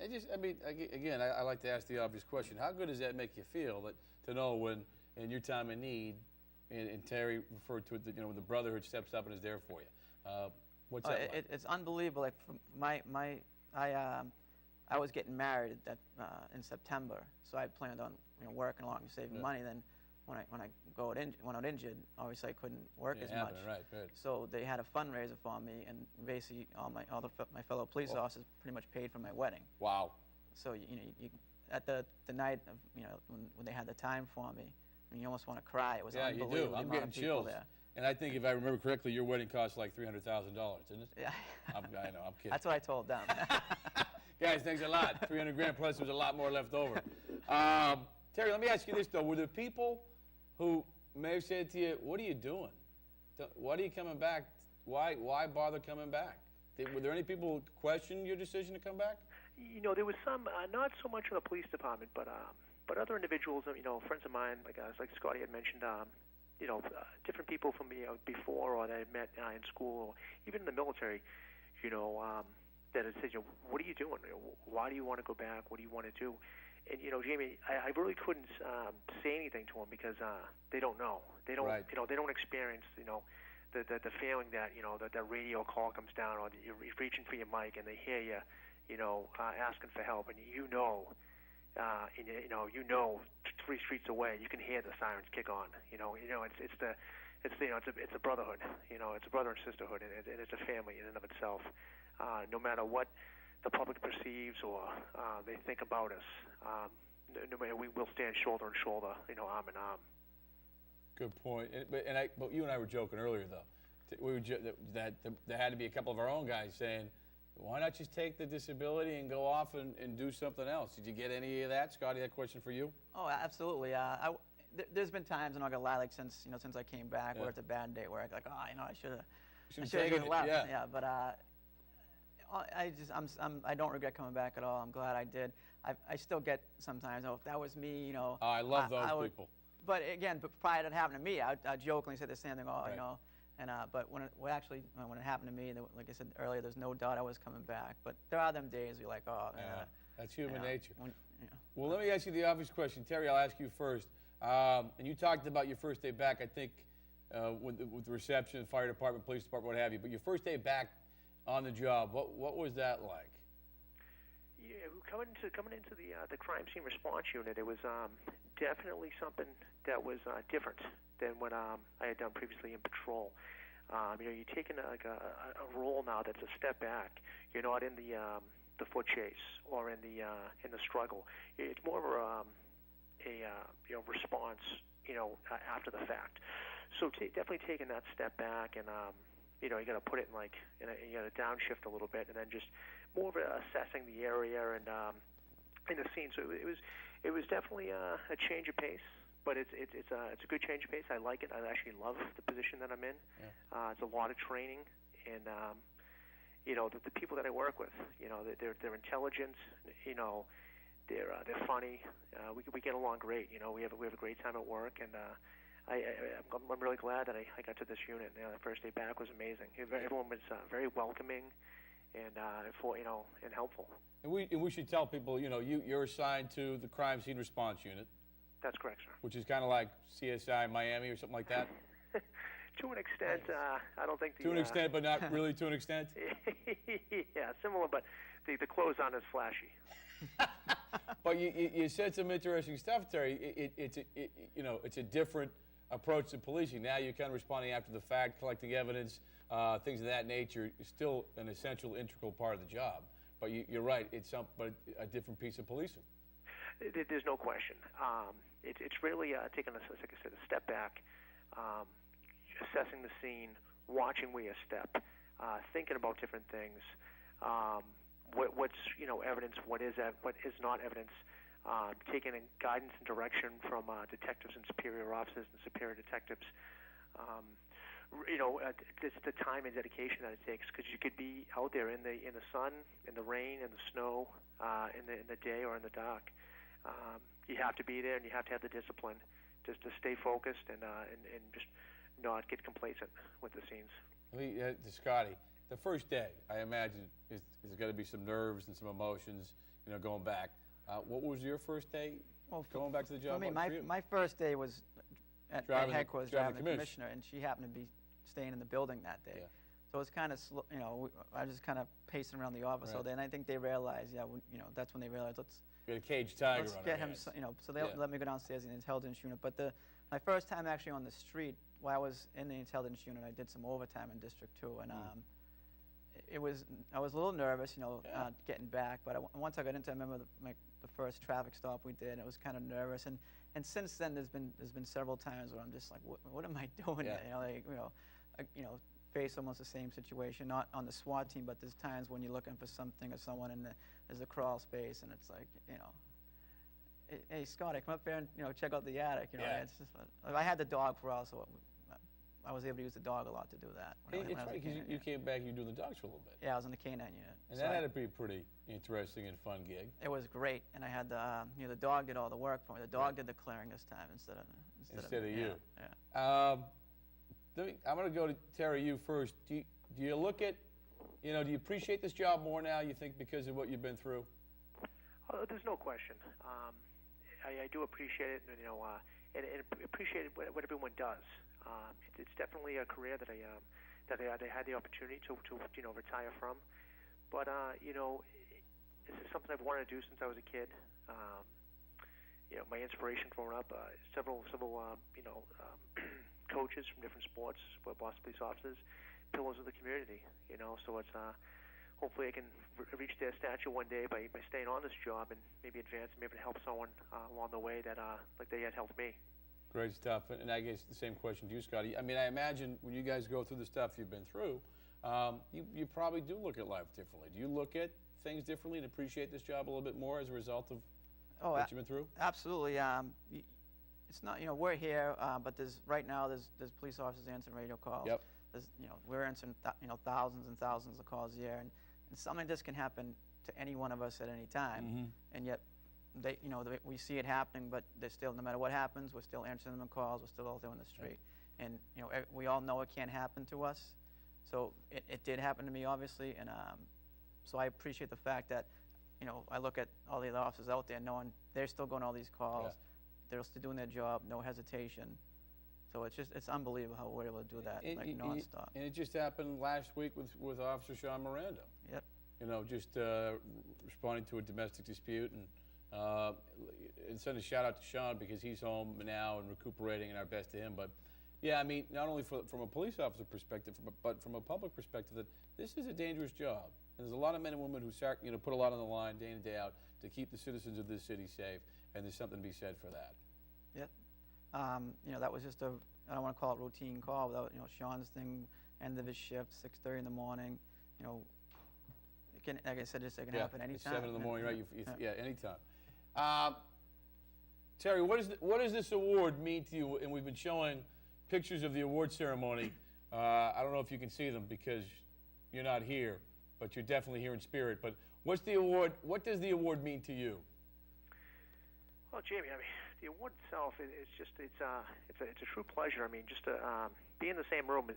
I mean, again, I like to ask the obvious question. How good does that make you feel to know when, in your time of need, and Terry referred to it, that, when the brotherhood steps up and is there for you? What's that like? It's unbelievable. Like I was getting married in September, so I planned on working along and saving money. Then when I went out injured, obviously I couldn't work as much. Right, good. So they had a fundraiser for me, and basically all my fellow police officers pretty much paid for my wedding. Wow. So you at the night of when they had the time for me, you almost want to cry. It was unbelievable. You do. I'm getting chills. There. And I think if I remember correctly, your wedding cost like $300,000, didn't it? Yeah. I know. I'm kidding. That's what I told them. Guys, thanks a lot. 300 grand plus there was a lot more left over. Terry, let me ask you this though: were there people who may have said to you, "What are you doing? Why are you coming back? Why bother coming back?" Were there any people who questioned your decision to come back? There was some, not so much in the police department, but other individuals, friends of mine, like Scotty had mentioned, different people from before or that I met in school or even in the military, that had said, what are you doing? Why do you want to go back? What do you want to do? And Jamie, I really couldn't say anything to them because they don't know. They don't, right. They don't experience, the feeling that that radio call comes down or you're reaching for your mic and they hear you, asking for help, and three streets away you can hear the sirens kick on. It's a brotherhood. It's a brother and sisterhood, and it's a family in and of itself. No matter what the public perceives or they think about us, no matter, we will stand shoulder to shoulder, arm in arm. Good point. But you and I were joking earlier, though. That there had to be a couple of our own guys saying, why not just take the disability and go off and do something else? Did you get any of that? Scotty, that question for you? Oh, absolutely. There's been times, and I'm not gonna lie, like since I came back, where it's a bad day, where I should have left. Yeah, but I don't regret coming back at all. I'm glad I did. I still get sometimes, if that was me, Oh, I love those people. But again, prior to it happening to me, I jokingly said the same thing. Right. But when it happened to me, like I said earlier, there's no doubt I was coming back. But there are them days where you're like, that's human nature. Well, let me ask you the obvious question, Terry. I'll ask you first. And you talked about your first day back, I think, with the reception, fire department, police department, what have you. But your first day back on the job, what was that like? Yeah, coming into the crime scene response unit, it was definitely something that was different than what I had done previously in patrol. You're taking a role now that's a step back. You're not in the foot chase or in the struggle. It's more of a response, after the fact. So definitely taking that step back and you got to put it you got to downshift a little bit, and then just more of assessing the area and in the scene. So it was definitely a change of pace, but it's a good change of pace. I like it. I actually love the position that I'm in. Yeah. It's a lot of training, and the people that I work with, they're intelligent. They're funny. We get along great. We have a great time at work, and I'm really glad that I got to this unit. The first day back was amazing. Everyone was very welcoming and and helpful. And we should tell people, you're assigned to the crime scene response unit. That's correct, sir. Which is kind of like CSI Miami or something like that. To an extent, I don't think. To an extent, but not really to an extent. Yeah, similar, but the clothes aren't as flashy. But you said some interesting stuff, Terry. It's a different approach to policing. Now you're kind of responding after the fact, collecting evidence, things of that nature. Is still an essential, integral part of the job. But you're right. It's a different piece of policing. There's no question. It's really taking, like I said, a step back, assessing the scene, watching where you step, thinking about different things. What's evidence? What is not evidence? Taking in guidance and direction from detectives and superior officers and superior detectives. It's the time and dedication that it takes, because you could be out there in the sun, in the rain, in the snow, in the day or in the dark. You have to be there, and you have to have the discipline just to stay focused and just not get complacent with the scenes. To Scotty, the first day, I imagine, there's got to be some nerves and some emotions. going back. What was your first day going back to the job? For me, like for you? my first day was at headquarters driving the commissioner, and she happened to be staying in the building that day. Yeah. So it was kind of slow, I was just kind of pacing around the office all day, and I think they realized, that's when they realized, let's You got a caged tiger let's on get our him, hands. so they let me go downstairs in the intelligence unit. But my first time actually on the street, while I was in the intelligence unit, I did some overtime in District 2, and I was a little nervous, getting back. But once I got into it, I remember the first traffic stop we did, it was kind of nervous. And since then, there's been several times where I'm just like, what am I doing? Yeah. Face almost the same situation, not on the SWAT team, but there's times when you're looking for something or someone and there's a crawl space, and it's like, hey Scotty, come up here and check out the attic. Yeah. It's just, I had the dog for us, so I was able to use the dog a lot to do that. It's right, because you came back, you were doing the dogs for a little bit. Yeah, I was in the canine unit. And that had to be a pretty interesting and fun gig. It was great, and I had the dog did all the work for me. The dog did the clearing this time instead of you. Yeah. I'm going to go to Terry, you first. Do you look at, do you appreciate this job more now, you think, because of what you've been through? Oh, there's no question. I do appreciate it, and appreciate what everyone does. It's definitely a career that I had the opportunity to retire from. But this is something I've wanted to do since I was a kid. My inspiration growing up, several coaches from different sports, Boston police officers, pillars of the community. So it's hopefully I can reach their stature one day by staying on this job and maybe advance and maybe help someone along the way that like they had helped me. Great stuff. And I guess the same question to you, Scotty. I mean, I imagine when you guys go through the stuff you've been through, you probably do look at life differently. Do you look at things differently and appreciate this job a little bit more as a result of what you've been through? Absolutely. It's not, we're here, but right now there's police officers answering radio calls. Yep. We're answering thousands and thousands of calls a year, and something like this can happen to any one of us at any time, and yet we see it happening, but they're still, no matter what happens, we're still answering them calls, we're still out there on the street, and we all know it can't happen to us. So it did happen to me, obviously, and so I appreciate the fact that I look at all the other officers out there, knowing they're still going all these calls. Yeah. They're still doing their job, no hesitation. So it's unbelievable how we're able to do that, nonstop. And it just happened last week with Officer Sean Miranda. Yep. Just responding to a domestic dispute, and send a shout out to Sean because he's home now and recuperating, and our best to him. But yeah, I mean, not only from a police officer perspective, but from a public perspective, that this is a dangerous job. And there's a lot of men and women who put a lot on the line day in and day out to keep the citizens of this city safe, and there's something to be said for that. Yep. That was just I don't want to call it routine call, without, Sean's thing, end of his shift, 6:30 in the morning, it can, like I said, it can happen anytime. 7 in the morning, right? Anytime. Terry, what does this award mean to you? And we've been showing pictures of the award ceremony. I don't know if you can see them because you're not here, but you're definitely here in spirit. But what does the award mean to you? Well, Jamie, I mean, the award itself is just it's a true pleasure. I mean, just to be in the same room, as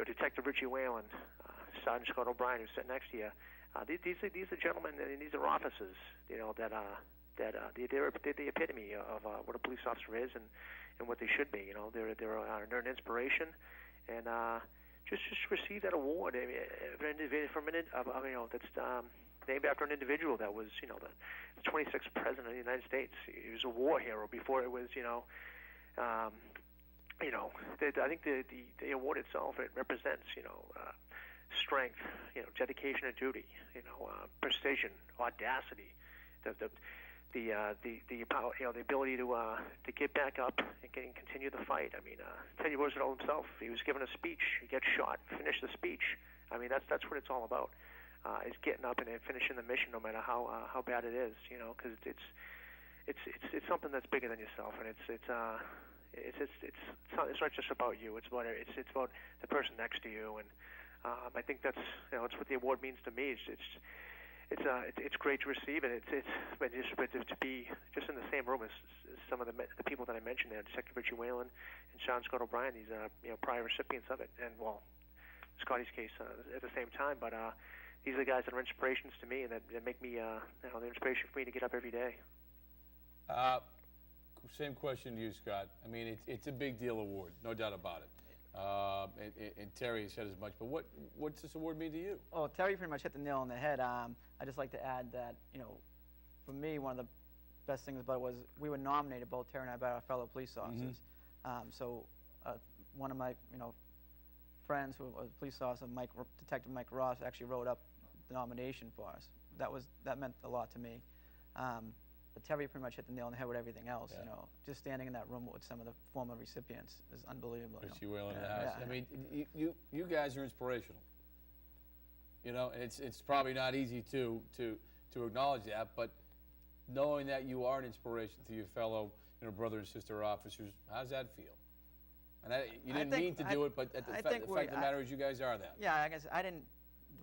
Detective Richie Whalen, Sergeant Scott O'Brien, who's sitting next to you. These are gentlemen and these are officers, that they're the epitome of what a police officer is and what they should be. They're an inspiration, and just receive that award. I mean, that's named after an individual that was, the 26th president of the United States. He was a war hero before it was, I think the award itself, it represents, strength, dedication to duty, precision, audacity, the ability to get back up and continue the fight. I mean, Teddy Roosevelt himself, he was given a speech, he gets shot, finished the speech. I mean, that's what it's all about. Is getting up and finishing the mission, no matter how bad it is, because it's something that's bigger than yourself, and it's not just about you. It's about the person next to you, and I think that's it's what the award means to me. It's great to receive it. But to be just in the same room as some of the people that I mentioned there, Detective Richie Whalen and Sean Scott O'Brien, these prior recipients of it, and well, Scotty's case at the same time, but. these are the guys that are inspirations to me, and that make me, they're inspiration for me to get up every day. Same question to you, Scott. I mean, it's a big deal award, no doubt about it. And Terry has said as much. But what's this award mean to you? Oh, Terry pretty much hit the nail on the head. I just like to add that, for me, one of the best things about it was we were nominated, both Terry and I, by our fellow police officers. So one of my, friends who was a police officer, Detective Mike Ross, actually wrote up the nomination for us. That meant a lot to me. But Terry pretty much hit the nail on the head with everything else. Yeah. Just standing in that room with some of the former recipients is unbelievable. Richie Whalen in the house. I mean, you guys are inspirational. And it's probably not easy to acknowledge that, but knowing that you are an inspiration to your fellow brother and sister officers, how does that feel? And you didn't mean to do it, but the fact of the matter is you guys are that. Yeah, I guess I didn't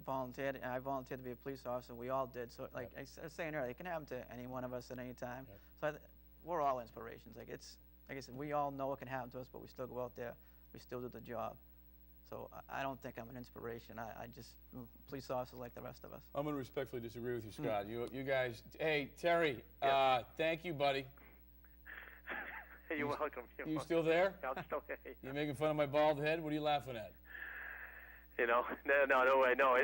volunteer. I volunteered to be a police officer. We all did. So, like I was saying earlier, it can happen to any one of us at any time. So we're all inspirations. Like I said, we all know it can happen to us, but we still go out there. We still do the job. So I don't think I'm an inspiration. I just police officers like the rest of us. I'm going to respectfully disagree with you, Scott. You guys. Hey, Terry. Thank you, buddy. You're welcome. You still there? I'm still here. You making fun of my bald head? What are you laughing at? No way, no.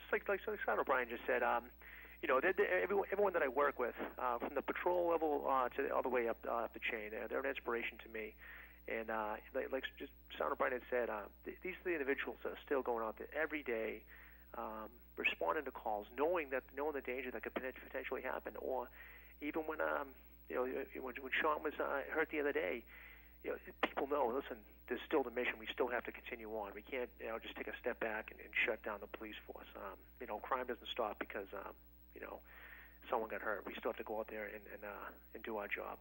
Just like Sergeant O'Brien just said, everyone that I work with, from the patrol level all the way up the chain, they're an inspiration to me. And like just Sergeant O'Brien had said, these are the individuals that are still going out there every day, responding to calls, knowing the danger that could potentially happen, or even when when Sean was hurt the other day, people know, listen, there's still the mission. We still have to continue on. We can't, just take a step back and shut down the police force. Crime doesn't stop because, someone got hurt. We still have to go out there and do our job.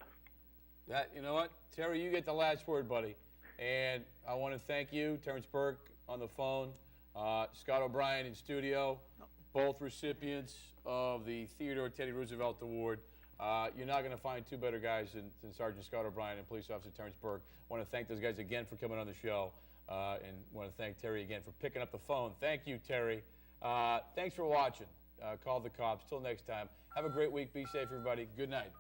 You know what, Terry, you get the last word, buddy. And I want to thank you, Terrence Burke on the phone, Scott O'Brien in studio, both recipients of the Theodore Teddy Roosevelt Award. You're not going to find two better guys than Sergeant Scott O'Brien and Police Officer Terrence Burke. I want to thank those guys again for coming on the show, and want to thank Terry again for picking up the phone. Thank you, Terry. Thanks for watching. Call the Cops. Till next time. Have a great week. Be safe, everybody. Good night.